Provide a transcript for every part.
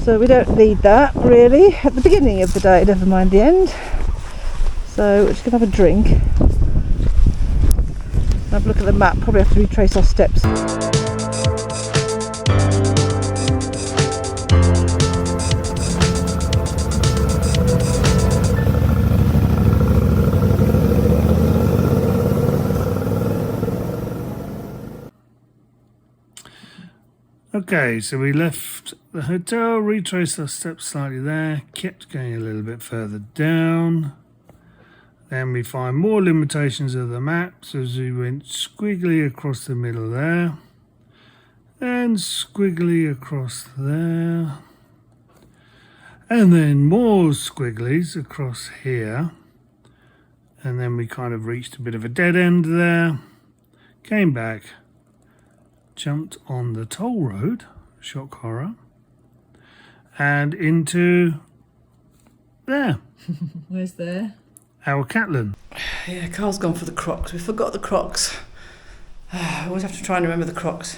So we don't need that really at the beginning of the day, never mind the end. So we're just going to have a drink. Have a look at the map, probably have to retrace our steps. Okay, so we left the hotel, retraced our steps slightly there, kept going a little bit further down. Then we find more limitations of the maps as we went squiggly across the middle there. And squiggly across there. And then more squigglies across here. And then we kind of reached a bit of a dead end there. Came back. Jumped on the toll road, shock horror, and into there. Where's there? Our Catlin. Yeah, Carl's gone for the Crocs. We forgot the Crocs. I always have to try and remember the Crocs.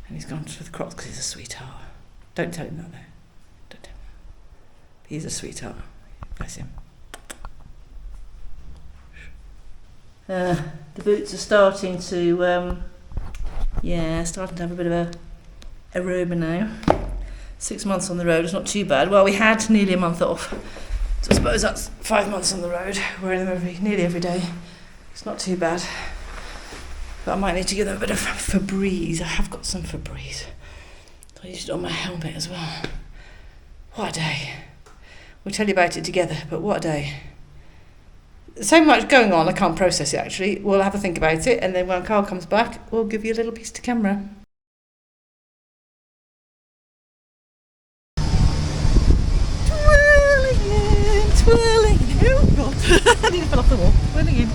And he's gone for the Crocs because he's a sweetheart. Don't tell him that though. Don't tell him. He's a sweetheart. Bless him. The boots are starting to... starting to have a bit of a aroma now. 6 months on the road is not too bad. Well, we had nearly a month off, so I suppose that's 5 months on the road, wearing them nearly every day. It's not too bad. But I might need to give them a bit of Febreze. I have got some Febreze. I used it on my helmet as well. What a day. We'll tell you about it together, but what a day. So much going on, I can't process it actually. We'll have a think about it, and then when Carl comes back, we'll give you a little piece to camera. Twirling in, twirling in. Oh God, I need to fall off the wall. Twirling in.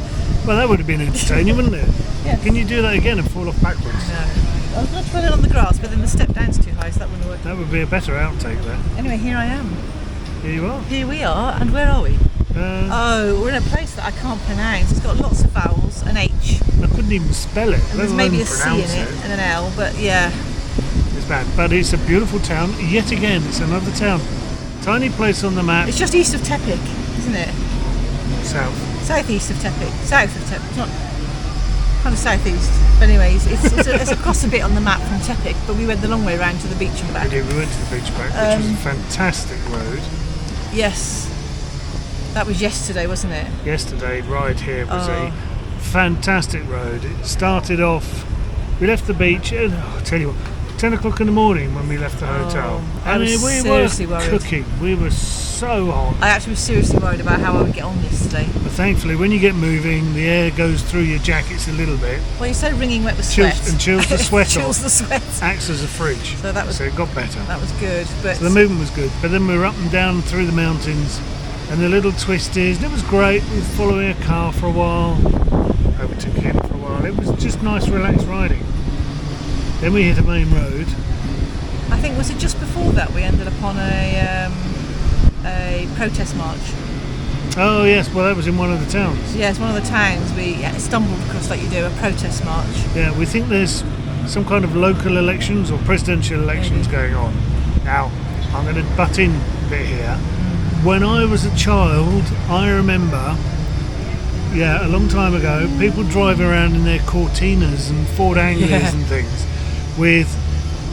Well, that would have been entertaining, wouldn't it? Yes. Can you do that again and fall off backwards? No. I was going to twirl it on the grass, but then the step down's too high, so that wouldn't work. That would be a better outtake there. Anyway, here I am. Here you are. Here we are, and where are we? We're in a place that I can't pronounce. It's got lots of vowels, an H. I couldn't even spell it. And there's maybe a C in it and an L, but yeah. It's bad, but it's a beautiful town. Yet again, it's another town. Tiny place on the map. It's just east of Tepic, isn't it? South. Southeast of Tepic. South of Tepic. It's not kind of southeast. But anyways, it's across a bit on the map from Tepic, but we went the long way around to the beach and back. We did. We went to the beach back, which was a fantastic road. Yes. That was yesterday, wasn't it? Yesterday, ride here was a fantastic road. It started off, we left the beach, and I'll tell you what, 10 o'clock in the morning when we left the hotel. I mean, we were worried. cooking. We were so hot. I actually was seriously worried about how I would get on yesterday. But thankfully, when you get moving, the air goes through your jackets a little bit. Well, you said wringing wet with sweat. Chills the sweat off. Chills the sweat. Acts as a fridge. So it got better. That was good. But so the movement was good. But then we were up and down through the mountains. And the little twisties, and it was great. We were following a car for a while, overtook him for a while. It was just nice, relaxed riding. Then we hit a main road. I think, was it just before that we ended up on a protest march? Oh yes, well that was in one of the towns. Yeah, it's one of the towns we stumbled across, like you do, a protest march. Yeah, we think there's some kind of local elections or presidential elections going on. Now, I'm going to butt in a bit here. When I was a child, I remember, a long time ago, people driving around in their Cortinas and Ford Anglers and things with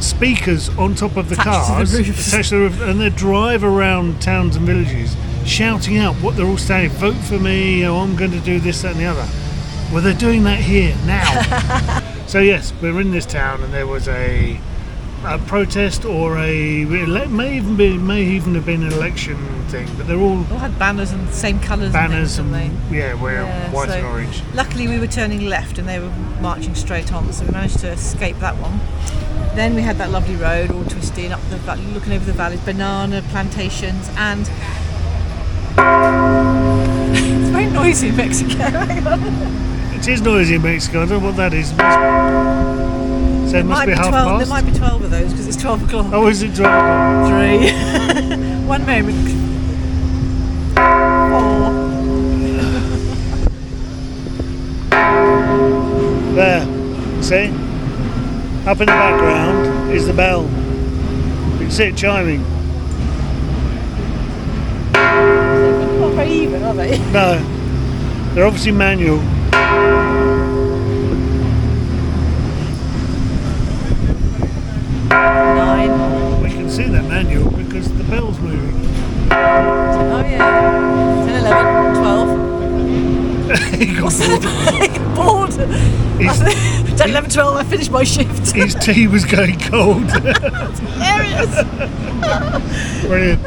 speakers on top of the cars, attached to the roof, and they drive around towns and villages shouting out what they're all saying, vote for me, I'm going to do this, that and the other. Well, they're doing that here, now. So yes, we're in this town and there was a protest or may even have been an election thing, but they're all had banners and the same colours. Banners and white and orange. Luckily, we were turning left and they were marching straight on, so we managed to escape that one. Then we had that lovely road, all twisty, and up the valley, looking over the valleys, banana plantations, and it's very noisy in Mexico. Hang on. It is noisy in Mexico. I don't know what that is. So it must be half past? There might be 12 of those because it's 12 o'clock. Oh, is it 12 o'clock? 3. 1 moment. 4. There. See? Up in the background is the bell. You can see it chiming. very even, are they? No, they're obviously manual. 9. We can see they're manual because the bell's moving. Oh yeah. 10, 11, 12. He got What's bored. that? Bored. His, 10, 11, 12. I finished my shift. his tea was going cold. Hilarious. Brilliant.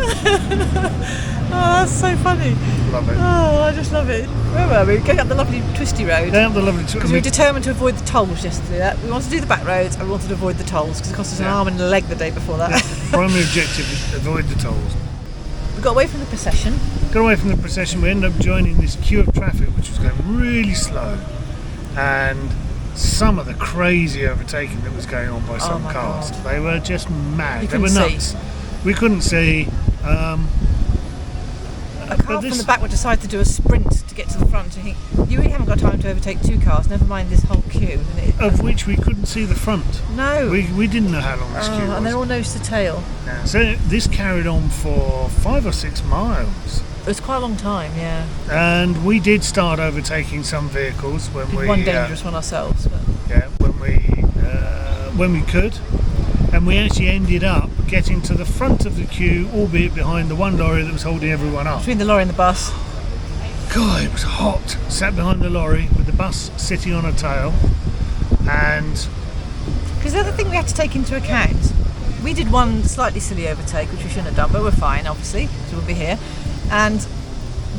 Oh, that's so funny. Love it. Oh, I just love it. Where were we? Going up the lovely twisty road. Down the lovely. Because we were determined to avoid the tolls yesterday. We wanted to do the back roads and we wanted to avoid the tolls because it cost us an arm and a leg the day before that. Primary objective is avoid the tolls. We got away from the procession. Got away from the procession. We ended up joining this queue of traffic, which was going really slow, and some of the crazy overtaking that was going on by some my cars. God. They were just mad. You They were couldn't nuts. We couldn't see. A car from the back would decide to do a sprint to get to the front. You think, you really haven't got time to overtake 2 cars, never mind this whole queue. Of which we couldn't see the front. No. We didn't know how long this queue was. And they're all nose to tail. Yeah, so this carried on for 5 or 6 miles. It was quite a long time, yeah. And we did start overtaking some vehicles when we One dangerous one ourselves. But. when we could, and we actually ended up getting to the front of the queue, albeit behind the one lorry that was holding everyone up. Between the lorry and the bus. God, it was hot. Sat behind the lorry with the bus sitting on a tail, and because the other thing we had to take into account, we did one slightly silly overtake, which we shouldn't have done, but we're fine, obviously, because we'll be here. And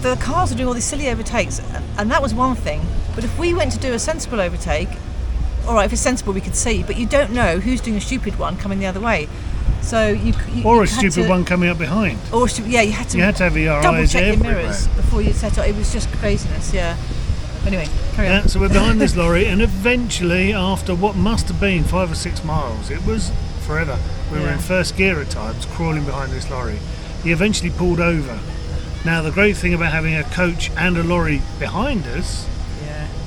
the cars are doing all these silly overtakes, and that was one thing. But if we went to do a sensible overtake, all right, if it's sensible, we could see, but you don't know who's doing a stupid one coming the other way. So you or a stupid one coming up behind. Or you had to have your double eyes check everywhere. your mirrors before you set up. It was just craziness, yeah. Anyway, carry on. So we're behind this lorry, and eventually, after what must have been 5 or 6 miles, it was forever. We were in first gear at times, crawling behind this lorry. He eventually pulled over. Now, the great thing about having a coach and a lorry behind us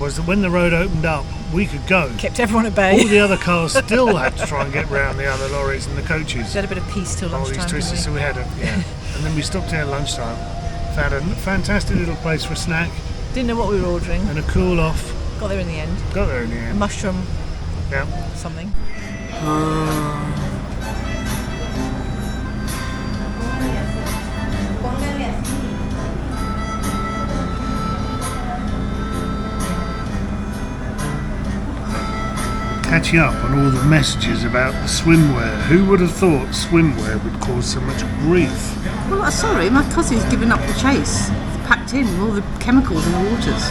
was that when the road opened up, we could go. Kept everyone at bay. All the other cars still had to try and get round the other lorries and the coaches. We had a bit of peace till lunchtime. All these twists, so we had and then we stopped here at lunchtime. Found a fantastic little place for a snack. Didn't know what we were ordering. And a cool off. Got there in the end. A mushroom. Yeah. Something. Catching up on all the messages about the swimwear. Who would have thought swimwear would cause so much grief? Well, sorry, my cousin's given up the chase. It's packed in with all the chemicals in the waters.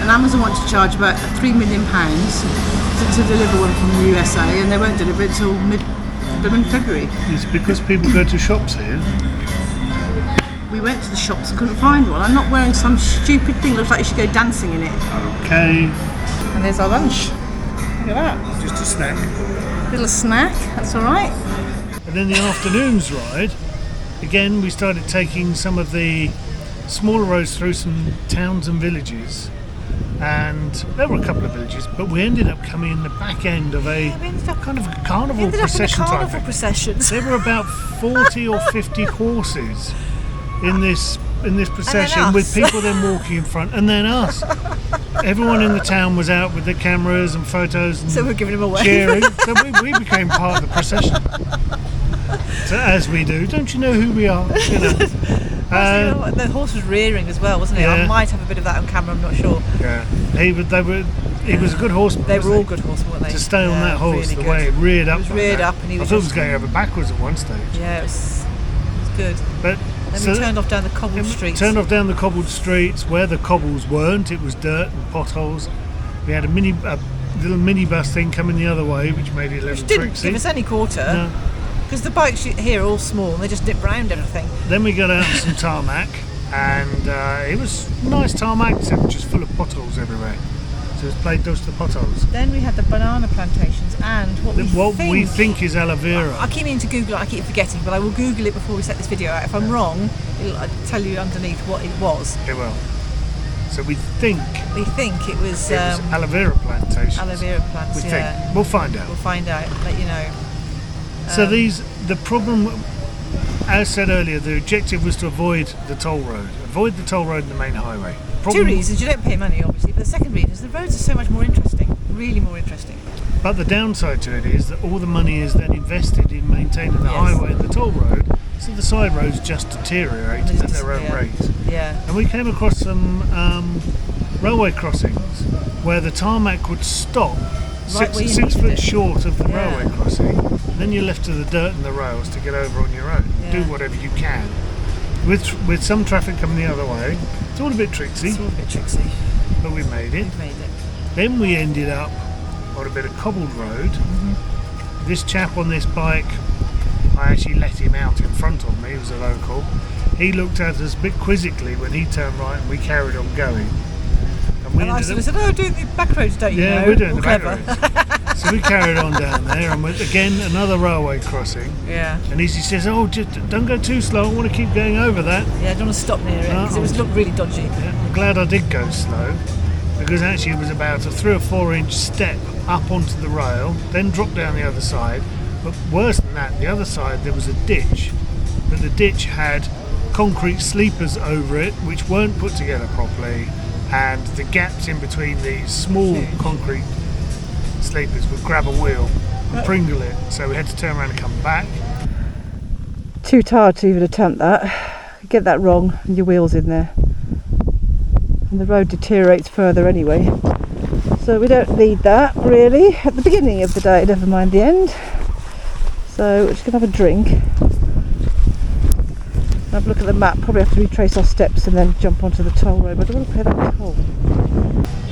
And Amazon wants to charge about £3 million to deliver one from the USA, and they won't deliver it until mid-February. It's because people go to shops here. We went to the shops and couldn't find one. I'm not wearing some stupid thing. Looks like you should go dancing in it. Okay. And there's our lunch. Look at that. Just a snack. Little snack, that's all right. And then the afternoon's ride, again, we started taking some of the smaller roads through some towns and villages. And there were a couple of villages, but we ended up coming in the back end of a kind of a carnival procession type thing. Processions. There were about 40 or 50 horses in this procession, with people then walking in front, and then us. Everyone in the town was out with their cameras and photos, and so we're giving them away. Cheering. So we became part of the procession. So as we do, don't you know who we are? You know. The horse was rearing as well, wasn't it? Yeah. I might have a bit of that on camera. I'm not sure. Yeah, he was a good horseman. They were all good horsemen, weren't they? To stay on that horse, really the good. way it reared up. It was reared up, and he was. I thought it was going over backwards at one stage. Yeah, it was good. But then we turned off down the cobbled streets. Turned off down the cobbled streets where the cobbles weren't. It was dirt and potholes. We had a little minibus thing coming the other way, which made it a little which didn't tricksy. give us any quarter. No. Because the bikes here are all small and they just dip round everything. Then we got out on some tarmac, and it was nice tarmac, except just full of potholes everywhere. So it was played dodge the potholes. Then we had the banana plantations and what we think is aloe vera. I keep meaning to Google it, I keep forgetting, but I will Google it before we set this video out. If I'm wrong, I'll tell you underneath what it was. It will. So we think it was aloe vera plantations. Aloe vera plants, we think. We'll find out. We'll find out, let you know. So the problem as said earlier, the objective was to avoid the toll road. Avoid the toll road and the main highway. Two reasons: you don't pay money, obviously, but the second reason is the roads are so much more interesting, really more interesting. But the downside to it is that all the money is then invested in maintaining the highway and the toll road, so the side roads just deteriorate at their own rate. Yeah. And we came across some railway crossings where the tarmac would stop Right where you 6 needed foot it. short of the railway crossing. Then you're left to the dirt and the rails to get over on your own. Yeah. Do whatever you can. With some traffic coming the other way, it's all a bit tricksy, It's all a bit tricksy. but we made it. We've made it. Then we ended up on a bit of cobbled road. This chap on this bike, I actually let him out in front of me, he was a local. He looked at us a bit quizzically when he turned right and we carried on going. And I sort of said, "Oh, doing the back roads, don't you know?" Yeah, we're doing All the back clever. roads. So we carried on down there and went again another railway crossing. Yeah. And he says, "Oh, just don't go too slow, I want to keep going over that." Yeah, I don't want to stop near it because it looked really dodgy. Yeah, I'm glad I did go slow, because actually it was about a 3 or 4 inch step up onto the rail, then drop down the other side. But worse than that, the other side there was a ditch, but the ditch had concrete sleepers over it which weren't put together properly, and the gaps in between these small concrete sleepers would grab a wheel and pringle it, so we had to turn around and come back. Too tired to even attempt that. Get that wrong and your wheel's in there. And the road deteriorates further anyway. So we don't need that really at the beginning of the day, never mind the end. So we're just going to have a drink. Have a look at the map, probably have to retrace our steps and then jump onto the toll road, but I don't want to pay that toll.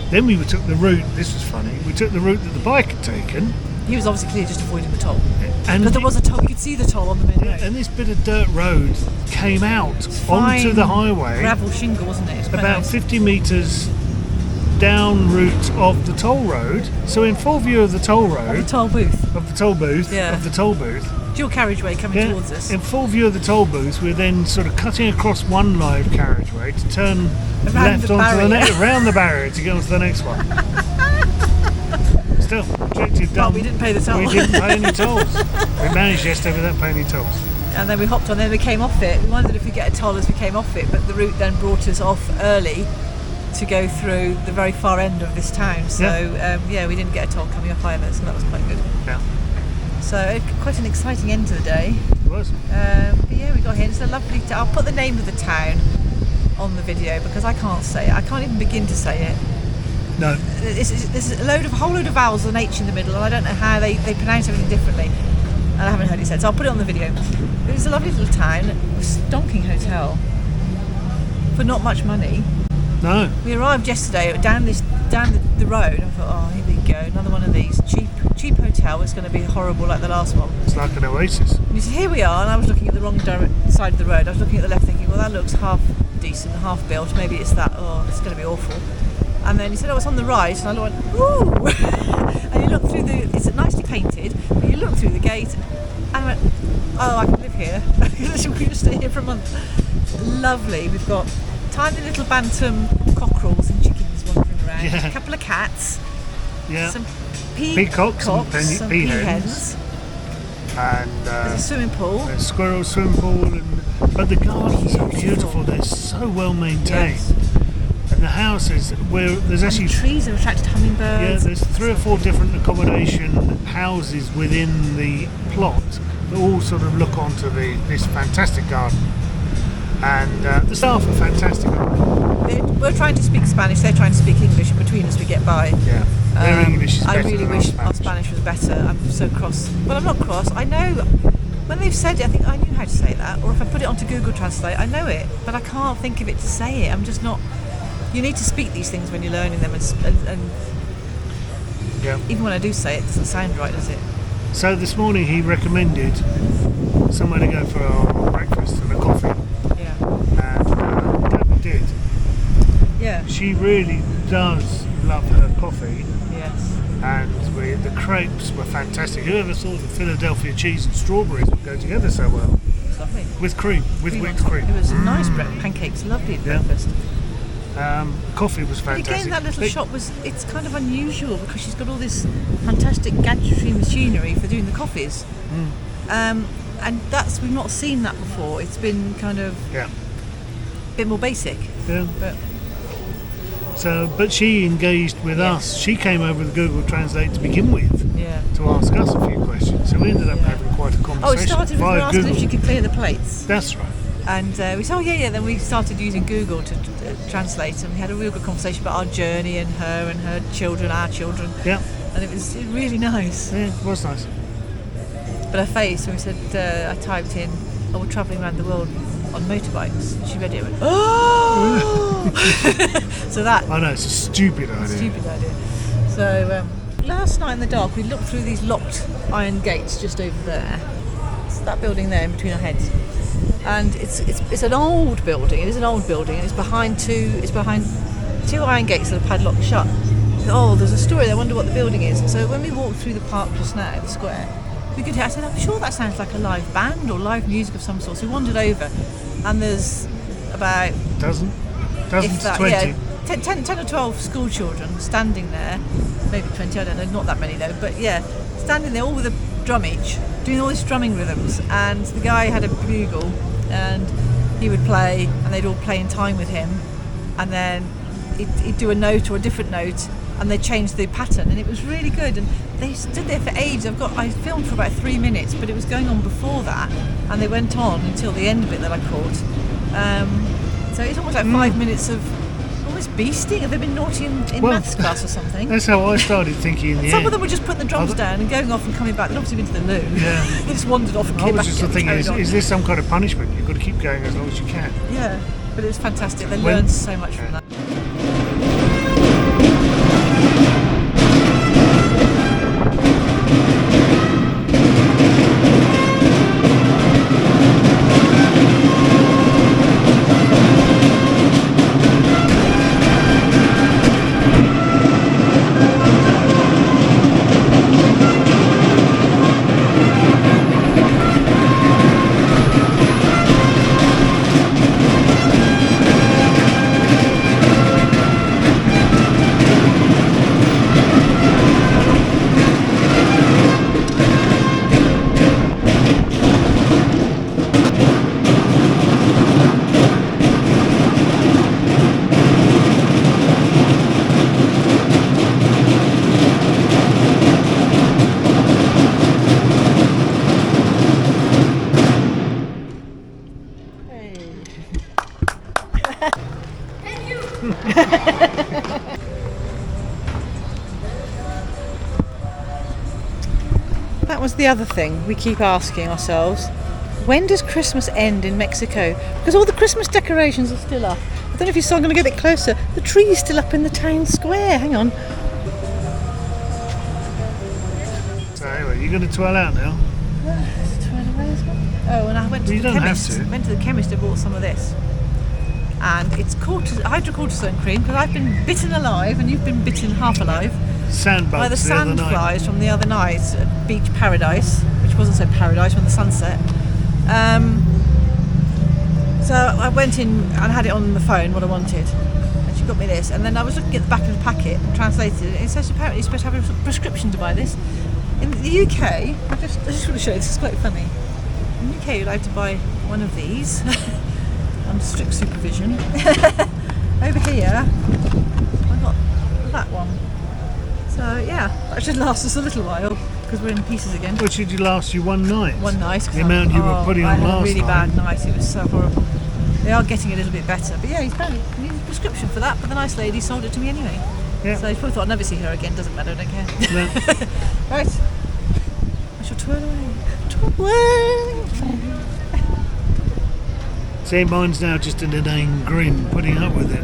Then we took the route, this was funny, we took the route that the bike had taken. He was obviously clearly just avoiding the toll. And But there was a toll, you could see the toll on the main road. and this bit of dirt road came out onto the highway Gravel shingle, wasn't it? It's quite about nice. 50 metres down route of the toll road. So in full view of the toll road, The toll booth. of the toll booth, Yeah. of the toll booth, Dual carriageway coming yeah, towards us. in full view of the toll booth, we're then sort of cutting across one live carriageway to turn left the onto the barrier. around the barrier to get onto the next one. Still, objective done. Well, we didn't pay the toll. We didn't pay any tolls. We managed yesterday without paying any tolls. And then we hopped on, then we came off it. We wondered if we get a toll as we came off it, but the route then brought us off early to go through the very far end of this town. So we didn't get a toll coming off either, so that was quite good. Yeah, So quite an exciting end to the day. it was. But yeah, we got here. It's a lovely. I'll put the name of the town on the video because I can't say it. I can't even begin to say it. No, There's a whole load of vowels and H in the middle, and I don't know how they pronounce everything differently. And I haven't heard it said, so I'll put it on the video. But it's a lovely little town, a stonking hotel for not much money. no. We arrived yesterday down the road. I thought, oh, here we go, another one of these cheap hotel. It's going to be horrible like the last one. It's like an oasis. And he said, here we are, and I was looking at the wrong side of the road. I was looking at the left, thinking, well, that looks half decent, half built. Maybe it's that. Oh, it's going to be awful. And then he said, oh, it's on the right, and I went, ooh. And you look through it's nicely painted, but you look through the gate, and I went, oh, I can live here. We can just stay here for a month. Lovely. We've got tiny little bantam cockerels and chickens wandering around. Yeah. A couple of cats. Yeah. Some Peacocks and some peahens. And There's a swimming pool. a squirrel swimming pool, but the gardens are beautiful. They're so well maintained. Yes. And the houses, where there's And actually the trees have attracted hummingbirds. there's 3 or 4 different accommodation houses within the plot that all sort of look onto this fantastic garden. And the staff are fantastic. We're trying to speak Spanish, they're trying to speak English, and between us we get by. Yeah, their English is I better really than wish our our Spanish was better. I'm so cross. Well, I'm not cross. I know when they've said it, I think I knew how to say that. Or if I put it onto Google Translate, I know it, but I can't think of it to say it. I'm just not. You need to speak these things when you're learning them, and Yeah. even when I do say it, it doesn't sound right, does it? So this morning he recommended somewhere to go for our breakfast and a coffee, Yeah. and that we did. Yeah. She really does love her coffee, Yes. and the crepes were fantastic. Whoever thought the Philadelphia cheese and strawberries would go together so well? It's lovely. With cream, with Cream on whipped top. cream. It was nice pancakes, lovely at Yeah. breakfast. Coffee was But fantastic. again, that little They- shop it's kind of unusual because she's got all this fantastic gadgetry machinery for doing the coffees. and we've not seen that before. It's been kind of Yeah. a bit more basic. Yeah. But But she engaged with us. She came over with Google Translate to begin with yeah. to ask us a few questions. So we ended up having quite a conversation. Oh, it started with her via asking Google. if she could clear the plates. That's right. And we said, oh yeah. Then we started using Google to translate, and we had a real good conversation about our journey and her children, our children. Yeah. And it was really nice. Yeah, it was nice. But her face, when we said, I typed in, oh, we're travelling around the world on motorbikes. She read it and went, oh! So that... I know, it's a stupid idea. Stupid idea. So last night in the dark, we looked through these locked iron gates just over there. It's that building there in between our heads. And it's an old building. It is an old building, and it's behind two iron gates that are padlocked shut. Oh, there's a story. I wonder what the building is. So when we walked through the park just now, the square, we could hear. I said, I'm sure that sounds like a live band or live music of some sort. So we wandered over, and there's about Dozen to 20. yeah, 10 or 12 school children standing there, maybe 20. I don't know, not that many though. But yeah, standing there all with a drum each, doing all these drumming rhythms. And the guy had a bugle, and he would play, and they'd all play in time with him, and then he'd do a note or a different note, and they changed the pattern, and it was really good. And they stood there for ages. I filmed for about 3 minutes, but it was going on before that, and they went on until the end of it that I caught. So it's almost like 5 minutes of almost beasting. Have they been naughty in maths class or something? That's how I started thinking in the Some end. of them were just putting the drums down and going off and coming back. They'd obviously been to the loo. Yeah. They just wandered off and I came was back. just thinking, is this some kind of punishment? You've got to keep going as long as you can. Yeah, but it was fantastic. They learned so much from that. That was the other thing we keep asking ourselves. When does Christmas end in Mexico? Because all the Christmas decorations are still up. I don't know if you saw, I'm going to get a bit closer. The tree's still up in the town square. Hang on. So anyway, you're going to twirl out now? Oh, and I went to You the don't have chemist. to. Went to the chemist and bought some of this. And it's hydrocortisone cream, because I've been bitten alive and you've been bitten half alive Sandbugs by the the other night. sandflies from the other night at Beach Paradise, which wasn't so paradise when the sun set. So I went in and had it on the phone what I wanted, and she got me this. And then I was looking at the back of the packet and translated it. It says apparently you're supposed to have a prescription to buy this. In the UK, I just want to show you. This is quite funny. In the UK, you're allowed to buy one of these under strict supervision. Over here, I got that one. So yeah, that should last us a little while because we're in pieces again. Which should you last you one night? One night. The amount you were putting on I had last a really night. bad night. It was so horrible. They are getting a little bit better, but yeah, he's apparently needs a prescription for that. But the nice lady sold it to me anyway. Yeah. So I probably thought I'd never see her again. Doesn't matter. I don't care. No. Right. I shall twirl away. Twirl. See, mine's now just an inane grin, putting up with it.